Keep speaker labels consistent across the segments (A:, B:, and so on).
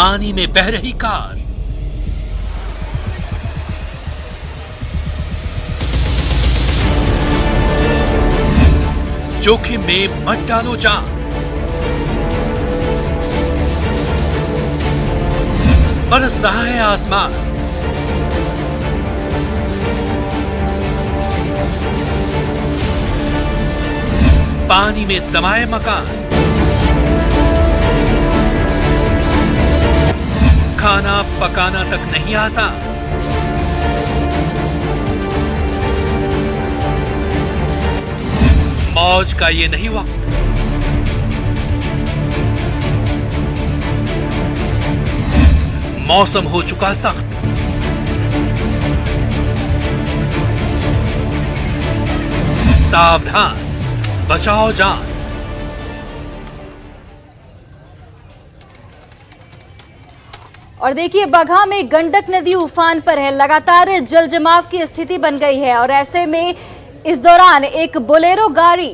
A: पानी में बह रही कार। जोखिम में मत डालो जान। बरस रहा है आसमान। पानी में समाये मकान। खाना पकाना तक नहीं आसान। मौज का ये नहीं वक्त। मौसम हो चुका सख्त। सावधान, बचाओ जान।
B: और देखिए, बगहा में गंडक नदी उफान पर है। लगातार जल जमाव की स्थिति बन गई है और ऐसे में इस दौरान एक बोलेरो गाड़ी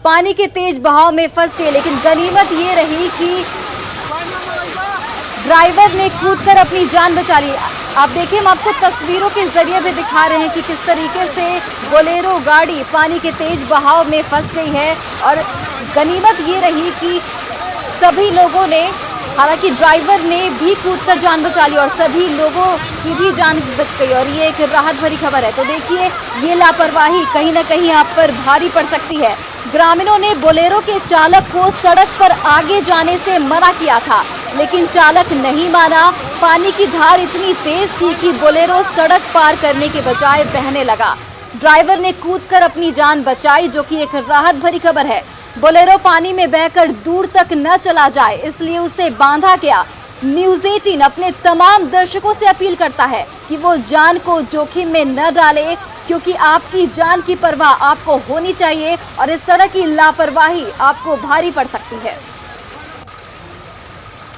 B: पानी के तेज बहाव में फंस गई, लेकिन गनीमत ये रही कि ड्राइवर ने कूदकर अपनी जान बचा ली। आप देखिए, हम आपको तस्वीरों के जरिए भी दिखा रहे हैं कि किस तरीके से बोलेरो गाड़ी पानी के तेज बहाव में फंस गई है। और गनीमत ये रही कि सभी लोगों ने, हालांकि ड्राइवर ने भी कूदकर जान बचा ली और सभी लोगों की भी जान बच गई और ये एक राहत भरी खबर है। तो देखिए, ये लापरवाही कहीं ना कहीं आप पर भारी पड़ सकती है। ग्रामीणों ने बोलेरो के चालक को सड़क पर आगे जाने से मना किया था, लेकिन चालक नहीं माना। पानी की धार इतनी तेज थी कि बोलेरो सड़क पार करने के बजाय बहने लगा। ड्राइवर ने कूदकर अपनी जान बचाई, जो कि एक राहत भरी खबर है। बोलेरो पानी में बहकर दूर तक न चला जाए, इसलिए उसे बांधा गया। न्यूज़ 18 अपने तमाम दर्शकों से अपील करता है कि वो जान को जोखिम में न डाले, क्योंकि आपकी जान की परवाह आपको होनी चाहिए और इस तरह की लापरवाही आपको भारी पड़ सकती है।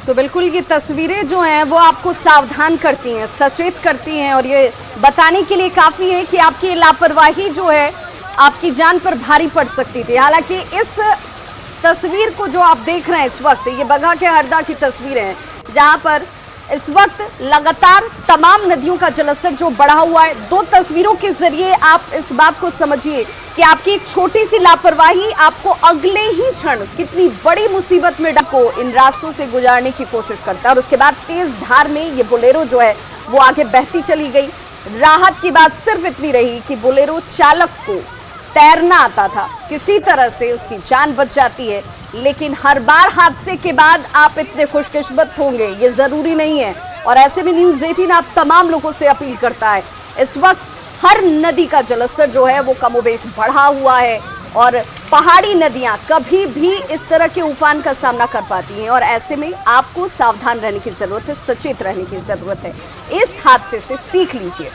C: तो बिल्कुल ये तस्वीरें जो हैं वो आपको सावधान करती हैं, सचेत करती हैं और ये बताने के लिए काफ़ी है कि आपकी लापरवाही जो है आपकी जान पर भारी पड़ सकती थी। हालांकि इस तस्वीर को जो आप देख रहे हैं इस वक्त, ये बगहा के हरदा की तस्वीरें हैं, जहां पर इस वक्त लगातार तमाम नदियों का जलस्तर जो बढ़ा हुआ है। दो तस्वीरों के जरिए आप इस बात को समझिए कि आपकी एक छोटी सी लापरवाही आपको अगले ही क्षण कितनी बड़ी मुसीबत में को इन रास्तों से गुजारने की कोशिश करता है। और उसके बाद तेज धार में ये बोलेरो जो है वो आगे बहती चली गई। राहत की बात सिर्फ इतनी रही कि बोलेरो चालक को तैरना आता था, किसी तरह से उसकी जान बच जाती है। लेकिन हर बार हादसे के बाद आप इतने खुशकिस्मत होंगे ये जरूरी नहीं है। और ऐसे में न्यूज़ 18 आप तमाम लोगों से अपील करता है, इस वक्त हर नदी का जलस्तर जो है वो कमोबेश बढ़ा हुआ है और पहाड़ी नदियां कभी भी इस तरह के उफान का सामना कर पाती हैं। और ऐसे में आपको सावधान रहने की जरूरत है, सचेत रहने की जरूरत है। इस हादसे से सीख लीजिए।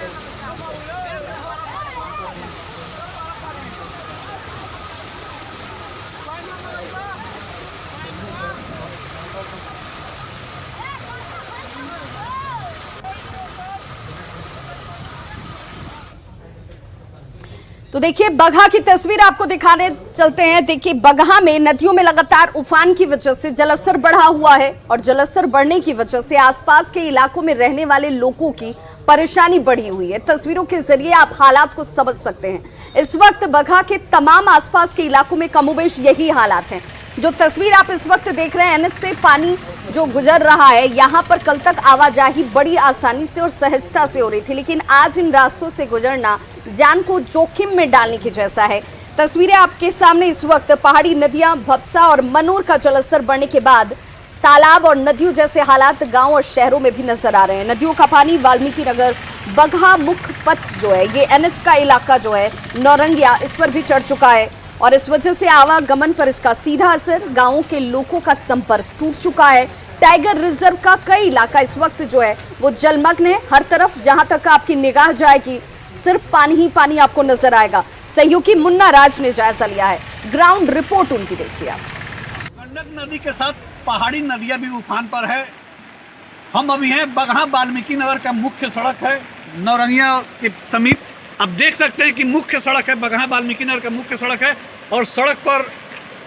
C: तो देखिए, बगहा की तस्वीर आपको दिखाने चलते हैं। देखिए, बगहा में नदियों में लगातार उफान की वजह से जलस्तर बढ़ा हुआ है और जलस्तर बढ़ने की वजह से आसपास के इलाकों में रहने वाले लोगों की परेशानी बढ़ी हुई है। तस्वीरों के जरिए आप हालात को समझ सकते हैं। इस वक्त बगहा के तमाम आसपास के इलाकों में कमोबेश यही हालात हैं। जो तस्वीर आप इस वक्त देख रहे हैं, एनएच से पानी जो गुजर रहा है, यहाँ पर कल तक आवाजाही बड़ी आसानी से और सहजता से हो रही थी, लेकिन आज इन रास्तों से गुजरना जान को जोखिम में डालने की जैसा है। तस्वीरें आपके सामने इस वक्त पहाड़ी नदियां भपसा और मनोर का जलस्तर बढ़ने के बाद तालाब और नदियों जैसे हालात गांव और शहरों में भी नजर आ रहे हैं। नदियों का पानी वाल्मीकि नगर बगहा मुख्य पथ जो है, ये एनएच का इलाका जो है नौरंगिया, इस पर भी चढ़ चुका है और इस वजह से आवागमन पर इसका सीधा असर। गाँवों के लोगों का संपर्क टूट चुका है। टाइगर रिजर्व का कई इलाका इस वक्त जो है वो जलमग्न है। हर तरफ जहां तक आपकी निगाह जाएगी सिर्फ पानी ही पानी आपको नजर आएगा। सहयोगी मुन्ना राज ने जायजा लिया है, ग्राउंड रिपोर्ट उनकी देखिए आप।
D: गंडक नदी के साथ पहाड़ी नदियां भी उफान पर है। हम अभी हैं बगहा वाल्मीकि नगर का मुख्य सड़क है नौरंगिया के समीप। आप देख सकते हैं कि मुख्य सड़क है, बगहा वाल्मीकि नगर का मुख्य सड़क है और सड़क पर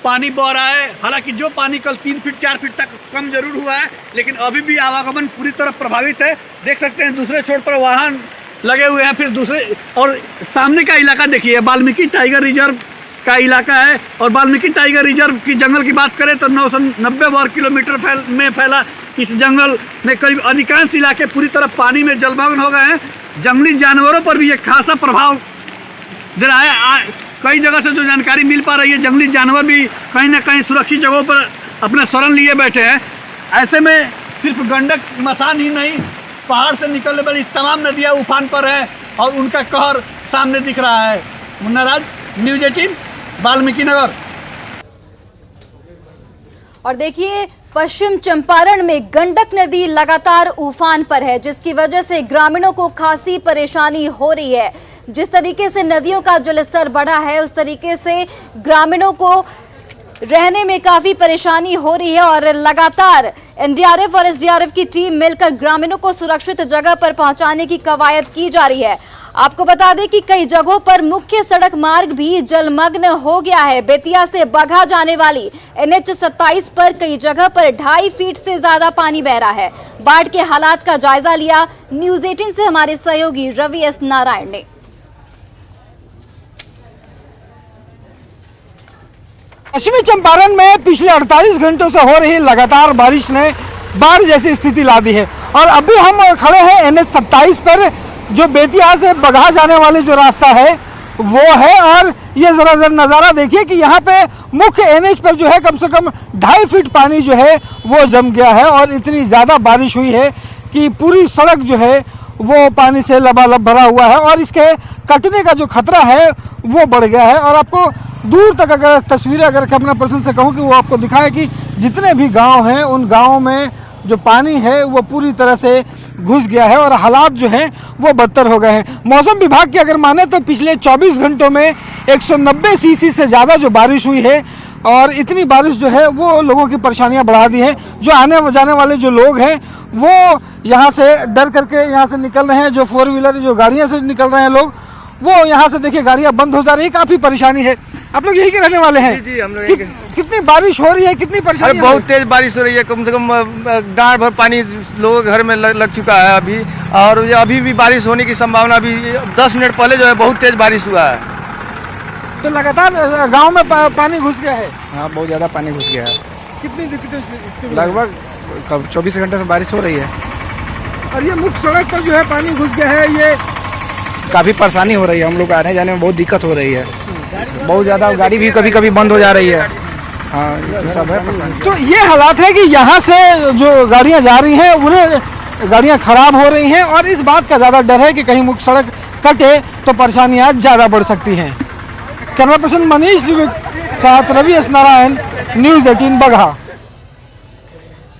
D: पानी बह रहा है। हालांकि जो पानी कल 3 फीट 4 फीट तक कम जरूर हुआ है, लेकिन अभी भी आवागमन पूरी तरह प्रभावित है। देख सकते हैं दूसरे छोर पर वाहन लगे हुए हैं। फिर दूसरे और सामने का इलाका देखिए, वाल्मीकि टाइगर रिजर्व का इलाका है। और वाल्मीकि टाइगर रिजर्व की जंगल की बात करें तो 990 वर्ग किलोमीटर में फैला इस जंगल में करीब अधिकांश इलाके पूरी तरह पानी में जलमग्न हो गए हैं। जंगली जानवरों पर भी एक खासा प्रभाव दे रहा है। कई जगह से जो जानकारी मिल पा रही है, जंगली जानवर भी कहीं ना कहीं सुरक्षित जगहों पर अपना शरण लिए बैठे हैं। ऐसे में सिर्फ गंडक मसान ही नहीं, पहाड़ से निकलने वाली तमाम नदियां उफान पर है और उनका कहर सामने दिख रहा है। मुन्नाराज, न्यूज़ 18, वाल्मीकि नगर।
B: और देखिए, पश्चिम चंपारण में गंडक नदी लगातार उफान पर है, जिसकी वजह से ग्रामीणों को खासी परेशानी हो रही है। जिस तरीके से नदियों का जलस्तर बढ़ा है, उस तरीके से ग्रामीणों को रहने में काफी परेशानी हो रही है और लगातार एनडीआरएफ और एसडीआरएफ की टीम मिलकर ग्रामीणों को सुरक्षित जगह पर पहुंचाने की कवायद की जा रही है। आपको बता दें कि कई जगहों पर मुख्य सड़क मार्ग भी जलमग्न हो गया है। बेतिया से बगहा जाने वाली NH 27 पर कई जगह पर 2.5 फीट से ज्यादा पानी बह रहा है। बाढ़ के हालात का जायजा लिया न्यूज़ 18 से हमारे सहयोगी रवि एस नारायण ने।
E: पश्चिमी चंपारण में पिछले 48 घंटों से हो रही लगातार बारिश ने बाढ़ जैसी स्थिति ला दी है। और अभी हम खड़े हैं NH 27 पर, जो बेतिया से बगहा जाने वाले जो रास्ता है वो है। और ये जरा नज़ारा देखिए कि यहाँ पे मुख्य NH पर जो है कम से कम 2.5 फीट पानी जो है वो जम गया है। और इतनी ज़्यादा बारिश हुई है कि पूरी सड़क जो है वो पानी से लबालब भरा हुआ है और इसके कटने का जो खतरा है वो बढ़ गया है। और आपको दूर तक अगर तस्वीरें अगर कैमरा पर्सन से कहूँ कि वो आपको दिखाए कि जितने भी गांव हैं उन गांवों में जो पानी है वो पूरी तरह से घुस गया है और हालात जो हैं वो बदतर हो गए हैं। मौसम विभाग की अगर माने तो पिछले 24 घंटों में 190 सीसी से ज़्यादा जो बारिश हुई है और इतनी बारिश जो है वो लोगों की परेशानियां बढ़ा दी है। जो आने जाने वाले जो लोग हैं वो यहाँ से डर करके यहाँ से निकल रहे हैं। जो 4 व्हीलर जो गाड़ियाँ से निकल रहे हैं लोग, वो यहाँ से देखिए गाड़ियाँ बंद हो जा रही है, काफ़ी परेशानी है। आप लोग यही के रहने वाले हैं?
F: जी, हम लोग
E: कितनी बारिश हो रही है, कितनी परेशानी?
F: बहुत तेज बारिश हो रही है, कम से कम डाँड़ भर पानी लोगों के घर में लग चुका है अभी। और अभी भी बारिश होने की संभावना, अभी 10 मिनट पहले जो है बहुत तेज बारिश हुआ है।
E: तो लगातार गांव में पानी घुस गया है?
F: हाँ, बहुत ज़्यादा पानी घुस गया है।
E: कितनी
F: लगभग 24 घंटे से बारिश हो रही है।
E: और ये मुख्य सड़क पर जो है पानी घुस गया है, ये
F: काफ़ी परेशानी हो रही है। हम लोग आने जाने में बहुत दिक्कत हो रही है, बहुत ज़्यादा गाड़ी भी कभी कभी बंद हो जा रही है। हाँ, ये सब है परेशानी।
E: तो ये हालात है कि यहाँ से जो गाड़ियाँ जा रही हैं उन्हें गाड़ियाँ खराब हो रही हैं और इस बात का ज़्यादा डर है कि कहीं मुख्य सड़क कटे तो परेशानियाँ ज़्यादा बढ़ सकती हैं। कैमरा पर्सन मनीष साथ रवि एस नारायण, न्यूज़ 18 बगहा।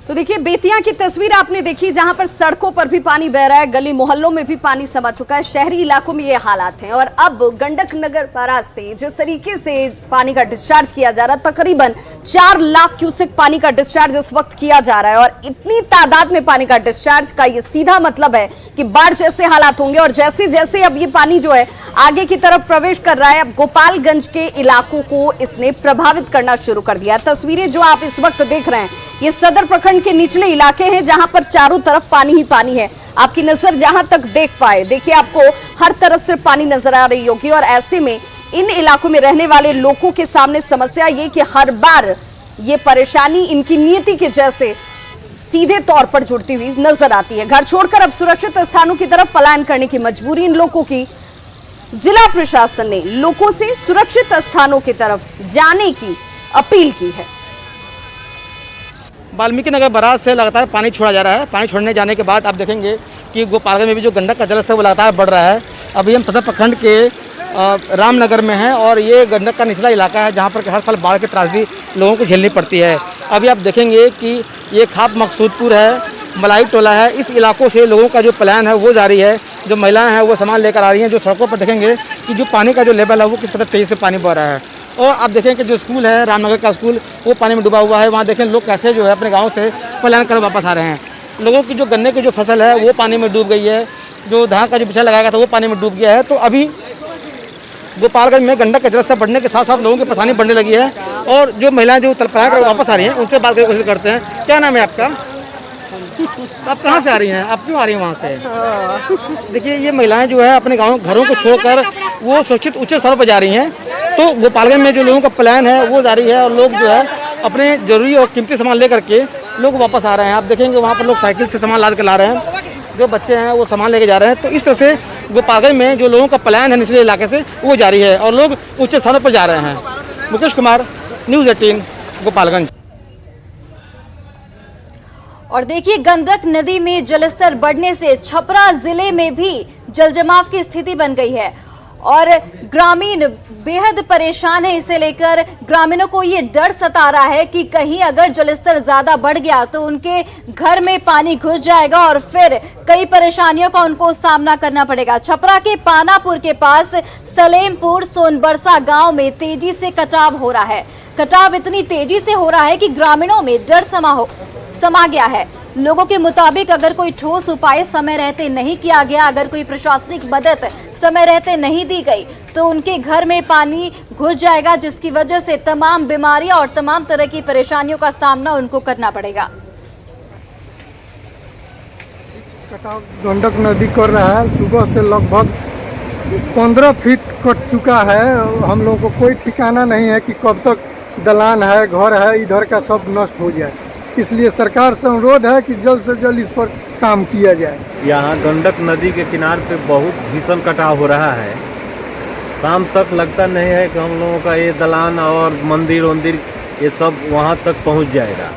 C: तो देखिए, बेतिया की तस्वीर आपने देखी, जहां पर सड़कों पर भी पानी बह रहा है, गली मोहल्लों में भी पानी समा चुका है, शहरी इलाकों में ये हालात हैं। और अब गंडक नगर बैराज से जिस तरीके से पानी का डिस्चार्ज किया जा रहा है, तकरीबन 4 लाख क्यूसेक पानी का डिस्चार्ज इस वक्त किया जा रहा है। और इतनी तादाद में पानी का डिस्चार्ज का ये सीधा मतलब है कि बाढ़ जैसे हालात होंगे। और जैसे जैसे अब ये पानी जो है आगे की तरफ प्रवेश कर रहा है, अब गोपालगंज के इलाकों को इसने प्रभावित करना शुरू कर दिया। तस्वीरें जो आप इस वक्त देख रहे हैं, ये सदर प्रखंड के निचले इलाके हैं जहां पर चारों तरफ पानी ही पानी है। आपकी नजर जहां तक देख पाए, देखिए आपको हर तरफ से पानी नजर आ रही होगी। और ऐसे में इन इलाकों में रहने वाले लोगों के सामने समस्या ये कि हर बार ये परेशानी इनकी नीति के जैसे सीधे तौर पर जुड़ती हुई नजर आती है। घर छोड़कर अब सुरक्षित स्थानों की तरफ पलायन करने की मजबूरी इन लोगों की। जिला प्रशासन ने लोगों से सुरक्षित स्थानों की तरफ जाने की अपील की है।
G: वाल्मीकि नगर बैराज से लगातार पानी छोड़ा जा रहा है। पानी छोड़ने जाने के बाद आप देखेंगे कि गोपालगंज में भी जो गंडक का जलस्तर वो लगातार बढ़ रहा है। अभी हम सदर प्रखंड के रामनगर में हैं और ये गंडक का निचला इलाका है जहाँ पर हर साल बाढ़ की त्रासदी लोगों को झेलनी पड़ती है। अभी आप देखेंगे कि ये खाप मकसूदपुर है, मलाई टोला है, इस इलाकों से लोगों का जो प्लान है वो जारी है। जो महिलाएं हैं वो सामान लेकर आ रही हैं। जो सड़कों पर देखेंगे कि जो पानी का जो लेवल है वो किस कदर तेज़ी से पानी बह रहा है। और आप देखें कि जो स्कूल है रामनगर का स्कूल, वो पानी में डूबा हुआ है। वहाँ देखें लोग कैसे जो है अपने गाँव से पलायन कर वापस आ रहे हैं। लोगों की जो गन्ने की जो फसल है वो पानी में डूब गई है। जो धान का जो बिछा लगाया था वो पानी में डूब गया है। तो अभी गोपालगंज में गंडक का जलस्तर बढ़ने के साथ साथ लोगों की परेशानी बढ़ने लगी है। और जो महिलाएं जो तलपड़ा कर वापस आ रही हैं उनसे बात करने की कोशिश करते हैं। क्या नाम है आपका? आप कहाँ से आ रही हैं? आप क्यों आ रही हैं वहाँ से? देखिए ये महिलाएं जो है अपने गाँव घरों को छोड़कर वो सुरक्षित ऊंचे स्थानों पर जा रही हैं। तो गोपालगंज में जो लोगों का प्लान है वो जारी है और लोग जो है अपने जरूरी और कीमती सामान लेकर के लोग वापस आ रहे हैं। आप देखेंगे वहाँ पर लोग साइकिल से सामान लाद कर ला रहे हैं, जो बच्चे हैं वो सामान लेके जा रहे हैं। तो इस तरह से गोपालगंज में जो लोगों का प्लान है निचले इलाके से वो जारी है और लोग ऊंचे स्थानों पर जा रहे हैं। मुकेश कुमार, न्यूज़ 18 गोपालगंज।
B: और देखिए गंडक नदी में जलस्तर बढ़ने से छपरा जिले में भी जलजमाव की स्थिति बन गई है और ग्रामीण बेहद परेशान है। इसे लेकर ग्रामीणों को ये डर सता रहा है कि कहीं अगर जलस्तर ज्यादा बढ़ गया तो उनके घर में पानी घुस जाएगा और फिर कई परेशानियों का उनको सामना करना पड़ेगा। छपरा के पानापुर के पास सलेमपुर सोनबरसा गांव में तेजी से कटाव हो रहा है। कटाव इतनी तेजी से हो रहा है कि ग्रामीणों में डर समा गया है। लोगों के मुताबिक अगर कोई ठोस उपाय समय रहते नहीं किया गया, अगर कोई प्रशासनिक मदद समय रहते नहीं दी गई तो उनके घर में पानी घुस जाएगा, जिसकी वजह से तमाम बीमारियां और तमाम तरह की परेशानियों का सामना उनको करना पड़ेगा।
E: कटाव गंडक नदी कर रहा है। सुबह से लगभग 15 फीट कट चुका है। हम लोगों को कोई ठिकाना नहीं है कि कब तक दलान है, घर है, इधर का सब नष्ट हो जाए। इसलिए सरकार से अनुरोध है कि जल्द से जल्द इस पर काम किया जाए।
H: यहाँ गंडक नदी के किनारे पे बहुत भीषण कटाव हो रहा है। शाम तक लगता नहीं है कि हम लोगों का ये दलान और मंदिर वंदिर ये सब वहाँ तक पहुँच जाएगा।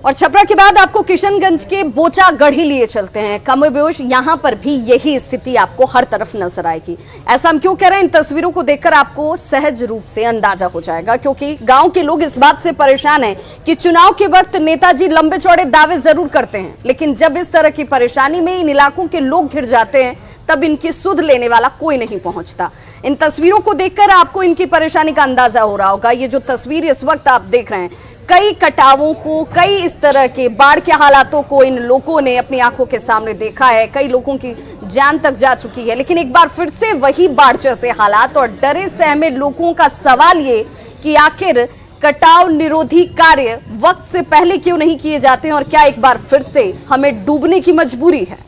C: और छपरा के बाद आपको किशनगंज के बोचा गढ़ी लिए चलते हैं। कमोबेश यहाँ पर भी यही स्थिति आपको हर तरफ नजर आएगी। ऐसा हम क्यों कह रहे हैं? इन तस्वीरों को देखकर आपको सहज रूप से अंदाजा हो जाएगा, क्योंकि गांव के लोग इस बात से परेशान हैं कि चुनाव के वक्त नेताजी लंबे चौड़े दावे जरूर करते हैं, लेकिन जब इस तरह की परेशानी में इन इलाकों के लोग घिर जाते हैं तब इनकी सुध लेने वाला कोई नहीं पहुंचता। इन तस्वीरों को देखकर आपको इनकी परेशानी का अंदाजा हो रहा होगा। ये जो तस्वीर इस वक्त आप देख रहे हैं, कई कटावों को, कई इस तरह के बाढ़ के हालातों को इन लोगों ने अपनी आंखों के सामने देखा है। कई लोगों की जान तक जा चुकी है, लेकिन एक बार फिर से वही बाढ़ जैसे हालात और डरे सहमे लोगों का सवाल ये कि आखिर कटाव निरोधी कार्य वक्त से पहले क्यों नहीं किए जाते हैं और क्या एक बार फिर से हमें डूबने की मजबूरी है?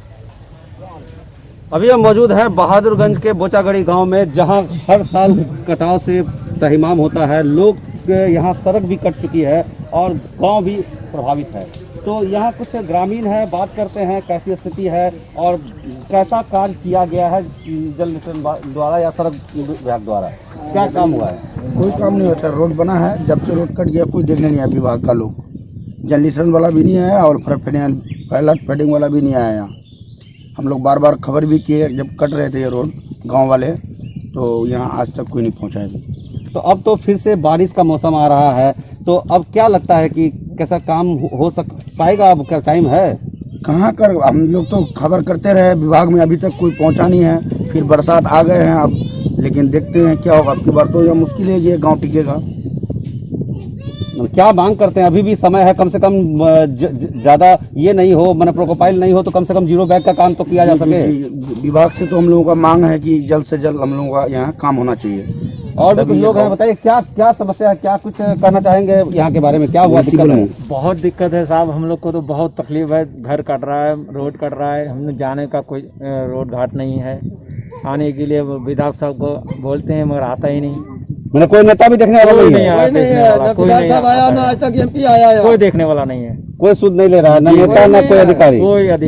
I: अभी हम मौजूद हैं बहादुरगंज के बोचागढ़ी गांव में, जहां हर साल कटाव से तहिमाम होता है। लोग यहाँ सड़क भी कट चुकी है और गांव भी प्रभावित है। तो यहाँ कुछ ग्रामीण है, बात करते हैं कैसी स्थिति है और कैसा कार्य किया गया है जल मिशन द्वारा या सड़क विभाग द्वारा। क्या काम हुआ है?
J: कोई काम नहीं होता। रोड बना है, जब से रोड कट गया कोई देखने नहीं आया विभाग का लोग। जल मिशन वाला भी नहीं आया और फीडिंग वाला भी नहीं आया यहाँ। हम लोग बार बार खबर भी किए जब कट रहे थे ये रोड गांव वाले, तो यहाँ आज तक कोई नहीं पहुँचा है।
I: तो अब तो फिर से बारिश का मौसम आ रहा है, तो अब क्या लगता है कि कैसा काम हो पाएगा? अब क्या टाइम है?
J: कहाँ कर, हम लोग तो खबर करते रहे विभाग में, अभी तक कोई पहुँचा नहीं है। फिर बरसात आ गए हैं अब, लेकिन देखते हैं क्या होगा। अब की बार तो यह मुश्किल है ये गाँव टिकेगा।
I: क्या मांग करते हैं? अभी भी समय है, कम से कम ज्यादा ये नहीं हो, मैंने प्रोकोपाइल नहीं हो तो कम से कम जीरो बैग का काम तो किया जा सके।
J: विभाग से तो हम लोगों का मांग है कि जल्द से जल्द हम लोगों का यहाँ काम होना चाहिए।
I: और भी कुछ लोग हैं, बताइए क्या समस्या है, क्या कुछ करना चाहेंगे यहाँ के बारे में? क्या हुआ दिक्कत है?
K: बहुत दिक्कत है साहब, हम लोग को तो बहुत तकलीफ है। घर कट रहा है, रोड कट रहा है, हमने जाने का कोई रोड घाट नहीं है। आने के लिए विधायक साहब को बोलते हैं मगर आता ही नहीं।
I: मैंने कोई नेता भी देखने वाला नहीं
K: आया, कोई देखने वाला नहीं है।
I: कोई सुध नहीं ले रहा है, न नेता न कोई अधिकारी।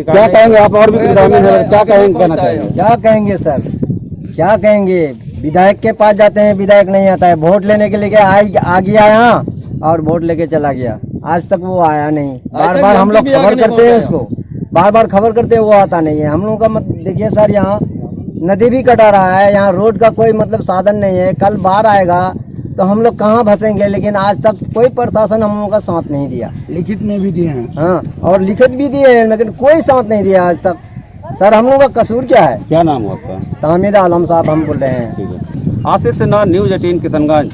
I: क्या कहेंगे आप? और भी ग्रामीण है, क्या कहना चाहेंगे?
L: क्या कहेंगे सर, क्या कहेंगे? विधायक के पास जाते हैं, विधायक नहीं आता है। वोट लेने के लिए आ गया यहाँ और वोट लेके चला गया। आज तक वो आया नहीं। बार बार हम लोग खबर करते हैं उसको, बार बार खबर करते हैं, वो आता नहीं है। हम लोग का मत देखिए सर, यहाँ नदी भी कटा रहा है, यहाँ रोड का कोई मतलब साधन नहीं है। कल बाढ़ आएगा तो हम लोग कहाँ फंसेंगे? लेकिन आज तक कोई प्रशासन हम लोगों का साथ नहीं दिया।
J: लिखित में भी दिए हैं,
L: हाँ, और लिखित भी दिए हैं, लेकिन कोई साथ नहीं दिया आज तक। सर हम लोगों का कसूर क्या है?
I: क्या नाम है आपका?
L: तामिद आलम साहब हम बोल रहे हैं।
I: आशीष सिन्हा, न्यूज़ 18 किशनगंज।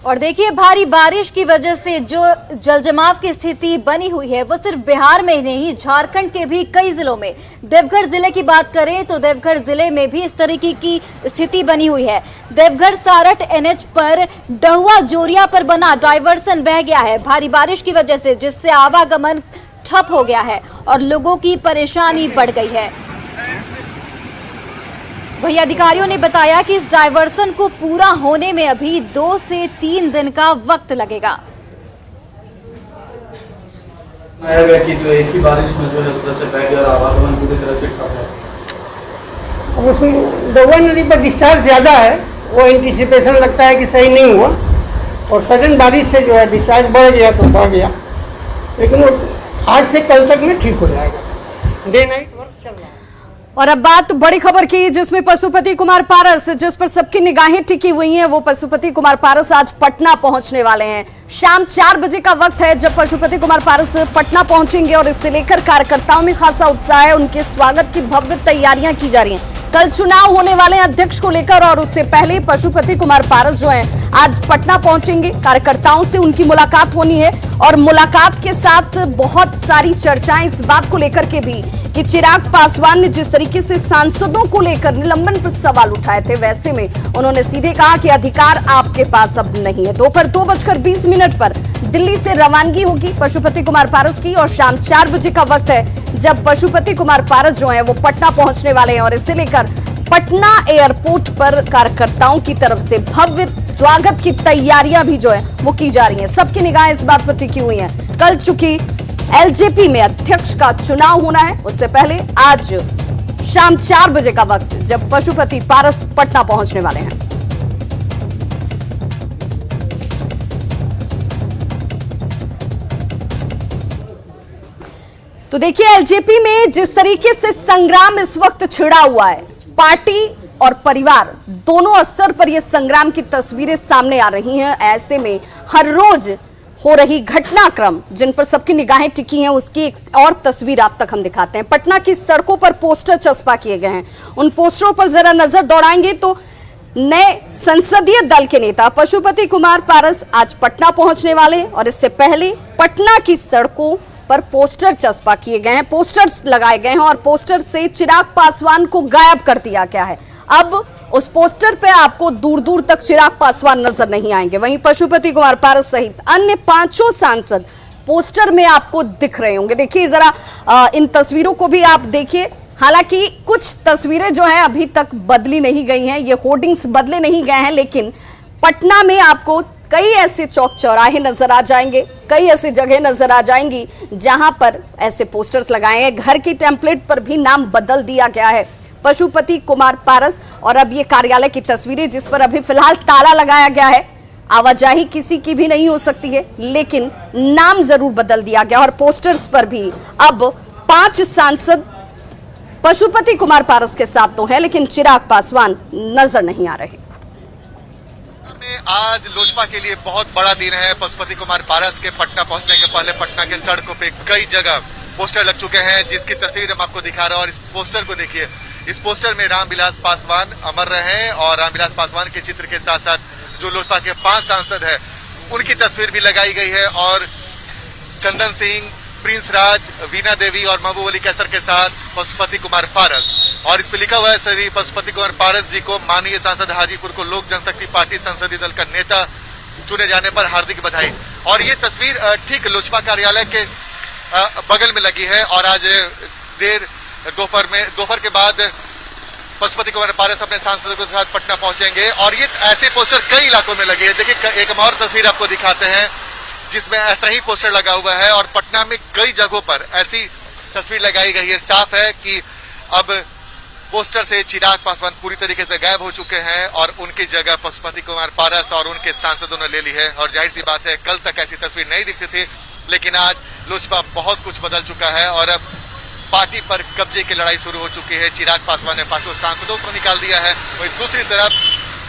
B: और देखिए, भारी बारिश की वजह से जो जलजमाव की स्थिति बनी हुई है वो सिर्फ बिहार में ही नहीं, झारखंड के भी कई जिलों में। देवघर जिले की बात करें तो देवघर जिले में भी इस तरीके की स्थिति बनी हुई है। देवघर सारठ एनएच पर डहुआ जोरिया पर बना डायवर्सन बह गया है भारी बारिश की वजह से, जिससे आवागमन ठप हो गया है और लोगों की परेशानी बढ़ गई है। वहीं अधिकारियों ने बताया कि इस डायवर्सन को पूरा होने में अभी 2 से 3 दिन का वक्त लगेगा।
M: कि जो एक ही बारिश में जो है उस तरह से बह गया और आवागमन पूरी तरह से ठप है।
N: अब उसमें डहुआ नदी पर डिस्चार्ज ज़्यादा है, वो एंटीसिपेशन लगता है कि सही नहीं हुआ और सडन बारिश से जो है डिस्चार्ज बढ़ गया तो बढ़ गया, लेकिन वो आज से कल तक में ठीक हो जाएगा। डे नाइट वर्क चल रहा है।
C: और अब बात बड़ी खबर की, जिसमें पशुपति कुमार पारस, जिस पर सबकी निगाहें टिकी हुई हैं, वो पशुपति कुमार पारस आज पटना पहुंचने वाले हैं। शाम 4 बजे का वक्त है जब पशुपति कुमार पारस पटना पहुंचेंगे और इससे लेकर कार्यकर्ताओं में खासा उत्साह है। उनके स्वागत की भव्य तैयारियां की जा रही हैं। कल चुनाव होने वाले अध्यक्ष को लेकर और उससे पहले पशुपति कुमार पारस जो हैं आज पटना पहुंचेंगे। कार्यकर्ताओं से उनकी मुलाकात होनी है और मुलाकात के साथ बहुत सारी चर्चाएं इस बात को लेकर के भी कि चिराग पासवान ने जिस तरीके से सांसदों को लेकर निलंबन पर सवाल उठाए थे, वैसे में उन्होंने सीधे कहा कि अधिकार आपके पास अब नहीं है। दोपहर 2:20 पर दिल्ली से रवानगी होगी पशुपति कुमार पारस की और शाम 4 बजे का वक्त है जब पशुपति कुमार पारस जो है वो पटना पहुंचने वाले हैं और इसे लेकर पटना एयरपोर्ट पर कार्यकर्ताओं की तरफ से भव्य स्वागत की तैयारियां भी जो है वो की जा रही हैं। सबकी निगाहें इस बात पर टिकी हुई हैं। कल चूंकि एलजेपी में अध्यक्ष का चुनाव होना है, उससे पहले आज शाम 4 बजे का वक्त जब पशुपति पारस पटना पहुंचने वाले हैं। तो देखिए, एलजेपी में जिस तरीके से संग्राम इस वक्त छिड़ा हुआ है, पार्टी और परिवार दोनों स्तर पर यह संग्राम की तस्वीरें सामने आ रही हैं। ऐसे में हर रोज हो रही घटनाक्रम जिन पर सबकी निगाहें टिकी हैं, उसकी एक और तस्वीर आप तक हम दिखाते हैं। पटना की सड़कों पर पोस्टर चस्पा किए गए हैं। उन पोस्टरों पर जरा नजर दौड़ाएंगे तो नए संसदीय दल के नेता पशुपति कुमार पारस आज पटना पहुंचने वाले हैं और इससे पहले पटना की सड़कों पर पोस्टर चस्पा किए गए हैं, पोस्टर्स लगाए गए हैं और पोस्टर से चिराग पासवान को गायब कर दिया गया है। अब उस पोस्टर पे आपको दूर दूर तक चिराग पासवान नजर नहीं आएंगे। वहीं पशुपति कुमार पारस सहित अन्य 5 सांसद पोस्टर में आपको दिख रहे होंगे। देखिए जरा इन तस्वीरों को भी आप देखिए। हालांकि कुछ तस्वीरें जो हैं अभी तक बदली नहीं गई हैं, ये होर्डिंग्स बदले नहीं गए हैं, लेकिन पटना में आपको कई ऐसे चौक चौराहे नजर आ जाएंगे, कई ऐसी जगह नजर आ जाएंगी जहां पर ऐसे पोस्टर्स लगाए हैं। घर की टेम्पलेट पर भी नाम बदल दिया गया है, पशुपति कुमार पारस। और अब ये कार्यालय की तस्वीरें जिस पर अभी फिलहाल ताला लगाया गया है, आवाजाही किसी की भी नहीं हो सकती है, लेकिन नाम जरूर बदल दिया गया और पोस्टर्स पर भी अब 5 सांसद पशुपति कुमार पारस के साथ तो है, लेकिन चिराग पासवान नजर नहीं आ रहे।
O: आज लोजपा के लिए बहुत बड़ा दिन है। पशुपति कुमार पारस के पटना पहुंचने के पहले पटना के सड़कों पे कई जगह पोस्टर लग चुके हैं, जिसकी तस्वीर हम आपको दिखा रहे हैं। और इस पोस्टर को देखिए, इस पोस्टर में रामविलास पासवान अमर रहे और रामविलास पासवान के चित्र के साथ साथ जो लोजपा के 5 सांसद हैं उनकी तस्वीर भी लगाई गई है और चंदन सिंह, प्रिंस राज, वीना देवी और महबूब अली कैसर के साथ पशुपति कुमार पारस। और इस पे लिखा हुआ है श्री पशुपति कुमार पारस जी को माननीय सांसद हाजीपुर को लोक जनशक्ति पार्टी संसदीय दल का नेता चुने जाने पर हार्दिक बधाई। और ये तस्वीर ठीक लोजपा कार्यालय के बगल में लगी है और आज देर दोपहर के बाद पशुपति कुमार पारस अपने सांसदों के साथ पटना पहुंचेंगे। और ये ऐसे पोस्टर कई इलाकों में लगे हैं। देखिए एक और तस्वीर आपको दिखाते हैं जिसमें ऐसा ही पोस्टर लगा हुआ है और पटना में कई जगहों पर ऐसी तस्वीर लगाई गई है। साफ है कि अब पोस्टर से चिराग पासवान पूरी तरीके से गायब हो चुके हैं और उनकी जगह पशुपति कुमार पारस और उनके सांसदों ने ले ली है। और जाहिर सी बात है, कल तक ऐसी तस्वीर नहीं दिखती थी, लेकिन आज लोजपा बहुत कुछ बदल चुका है और अब पार्टी पर कब्जे की लड़ाई शुरू हो चुकी है। चिराग पासवान ने 5 सांसदों को निकाल दिया है। वहीं दूसरी तरफ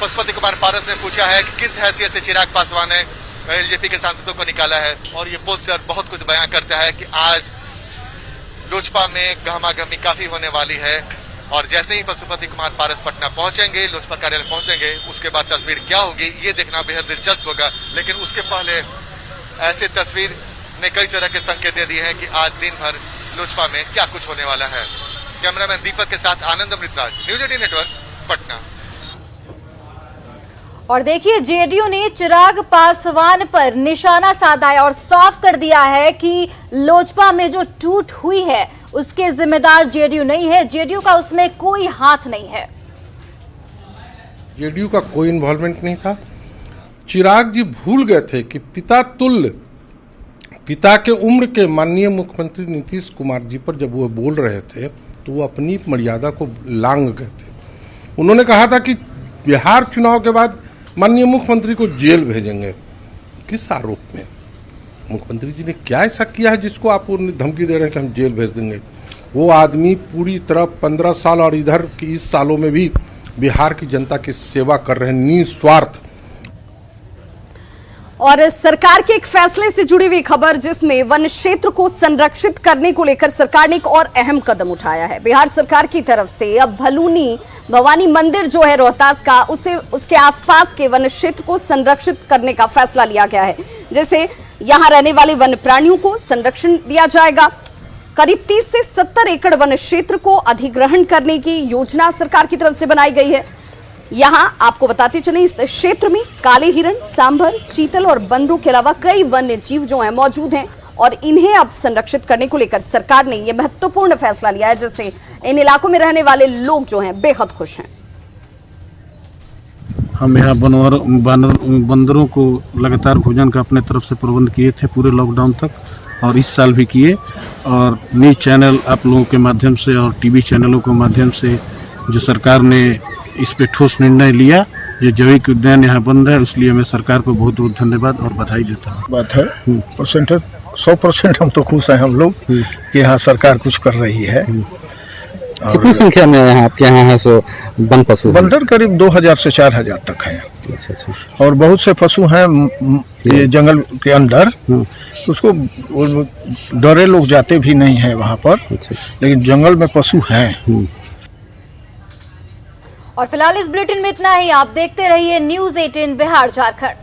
O: पशुपति कुमार पारस ने पूछा है कि किस हैसियत से चिराग पासवान ने एलजेपी के सांसदों को निकाला है। और ये पोस्टर बहुत कुछ बयां करता है कि आज लोजपा में गहमागहमी काफी होने वाली है। और जैसे ही पशुपति कुमार पारस पटना पहुंचेंगे, लोजपा कार्यालय पहुंचेंगे, उसके बाद तस्वीर क्या होगी ये देखना बेहद दिलचस्प होगा। लेकिन उसके पहले ऐसे तस्वीर ने कई तरह के संकेत दे दिए हैं कि आज दिन भर लोजपा में क्या कुछ होने वाला है। कैमरामैन दीपक के साथ आनंद अमृतराज, न्यूज 18 नेटवर्क, पटना।
B: और देखिए, जेडीयू ने चिराग पासवान पर निशाना साधा है और साफ कर दिया है कि लोजपा में जो टूट हुई है उसके जिम्मेदार जेडीयू नहीं है, जेडीयू का उसमें कोई हाथ नहीं है।
P: जेडीयू का कोई इन्वॉल्वमेंट नहीं था। चिराग जी भूल गए थे कि पिता तुल्य, पिता के उम्र के माननीय मुख्यमंत्री नीतीश कुमार जी पर जब वो बोल रहे थे तो वो अपनी मर्यादा को लांघ गए थे। उन्होंने कहा था कि बिहार चुनाव के बाद माननीय मुख्यमंत्री को जेल भेजेंगे। किस आरोप में? मुख्यमंत्री जी ने क्या ऐसा किया है जिसको आप धमकी दे रहे हैं कि हम जेल भेज देंगे? वो आदमी पूरी तरह 15 साल और इधर की 20 सालों में भी बिहार की जनता की सेवा कर रहे हैं निस्वार्थ।
C: और सरकार के एक फैसले से जुड़ी हुई खबर, जिसमें वन क्षेत्र को संरक्षित करने को लेकर सरकार ने एक और अहम कदम उठाया है। बिहार सरकार की तरफ से अब भलूनी भवानी मंदिर जो है रोहतास का, उसके आसपास के वन क्षेत्र को संरक्षित करने का फैसला लिया गया है। जैसे यहां रहने वाले वन्य प्राणियों को संरक्षण दिया जाएगा। करीब 30 से 70 एकड़ वन क्षेत्र को अधिग्रहण करने की योजना सरकार की तरफ से बनाई गई है। यहां आपको बताते चलें, इस क्षेत्र में काले हिरण, सांभर, चीतल और बंदरों के अलावा कई वन्य जीव जो हैं मौजूद हैं और इन्हें अब संरक्षित करने को लेकर सरकार ने यह महत्वपूर्ण फैसला लिया है, जिससे इन इलाकों में रहने वाले लोग जो हैं बेहद खुश हैं।
Q: हम यहाँ बंदरों को लगातार भोजन का अपने तरफ से प्रबंध किए थे पूरे लॉकडाउन तक, और इस साल भी किए। और न्यूज चैनल आप लोगों के माध्यम से और टीवी चैनलों के माध्यम से जो सरकार ने इस पे ठोस निर्णय लिया, जो जैविक उद्यान यहाँ बंद है, इसलिए मैं सरकार को बहुत बहुत धन्यवाद और बधाई देता हूँ।
R: बात है परसेंटेज 100% हम तो खुश हैं हम लोग कि यहाँ सरकार कुछ कर रही है।
I: कितनी संख्या में यहाँ आपके यहाँ है सो वन पशु?
R: बंदर करीब 2000 से 4000 तक है। और बहुत से पशु हैं ये जंगल के अंदर, तो उसको डरे लोग जाते भी नहीं है वहाँ पर, लेकिन जंगल में पशु हैं।
B: और फिलहाल इस बुलेटिन में इतना ही। आप देखते रहिए न्यूज 18 बिहार झारखंड।